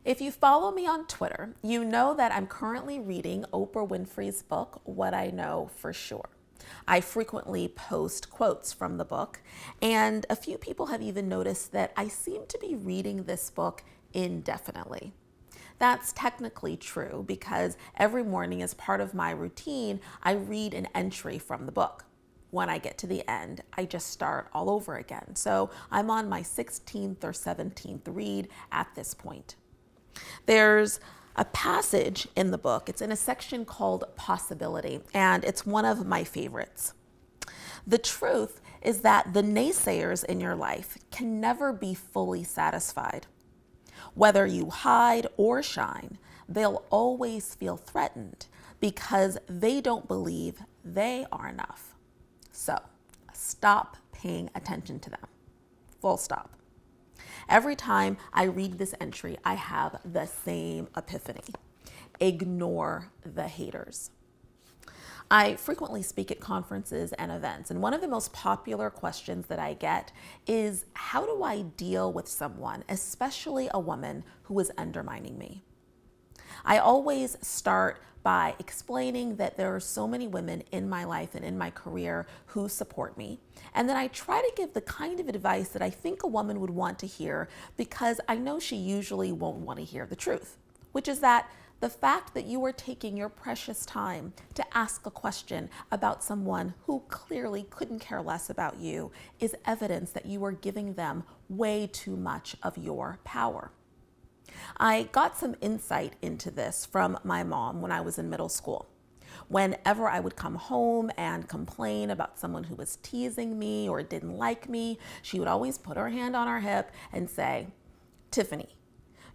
If you follow me on Twitter, you know that I'm currently reading Oprah Winfrey's book, What I Know for Sure. I frequently post quotes from the book, and a few people have even noticed that I seem to be reading this book indefinitely. That's technically true because every morning as part of my routine, I read an entry from the book. When I get to the end, I just start all over again. So I'm on my 16th or 17th read at this point. There's a passage in the book, it's in a section called Possibility, and it's one of my favorites. The truth is that the naysayers in your life can never be fully satisfied. Whether you hide or shine, they'll always feel threatened because they don't believe they are enough. So stop paying attention to them. Full stop. Every time I read this entry, I have the same epiphany. Ignore the haters. I frequently speak at conferences and events, and one of the most popular questions that I get is, how do I deal with someone, especially a woman, who is undermining me? I always start by explaining that there are so many women in my life and in my career who support me. And then I try to give the kind of advice that I think a woman would want to hear, because I know she usually won't want to hear the truth, which is that the fact that you are taking your precious time to ask a question about someone who clearly couldn't care less about you is evidence that you are giving them way too much of your power. I got some insight into this from my mom when I was in middle school. Whenever I would come home and complain about someone who was teasing me or didn't like me, she would always put her hand on her hip and say, "Tiffany,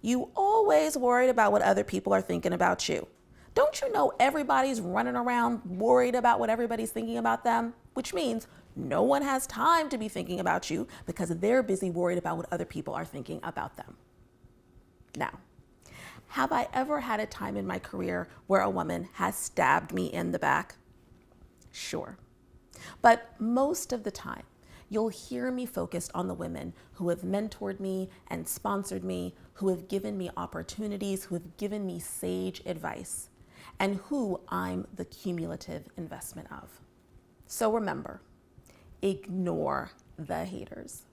you always worried about what other people are thinking about you. Don't you know everybody's running around worried about what everybody's thinking about them?" Which means no one has time to be thinking about you because they're busy worried about what other people are thinking about them. Now, have I ever had a time in my career where a woman has stabbed me in the back? Sure. But most of the time, you'll hear me focused on the women who have mentored me and sponsored me, who have given me opportunities, who have given me sage advice, and who I'm the cumulative investment of. So remember, ignore the haters.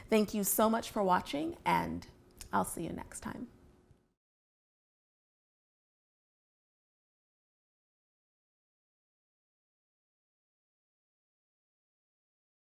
Thank you so much for watching, and I'll see you next time.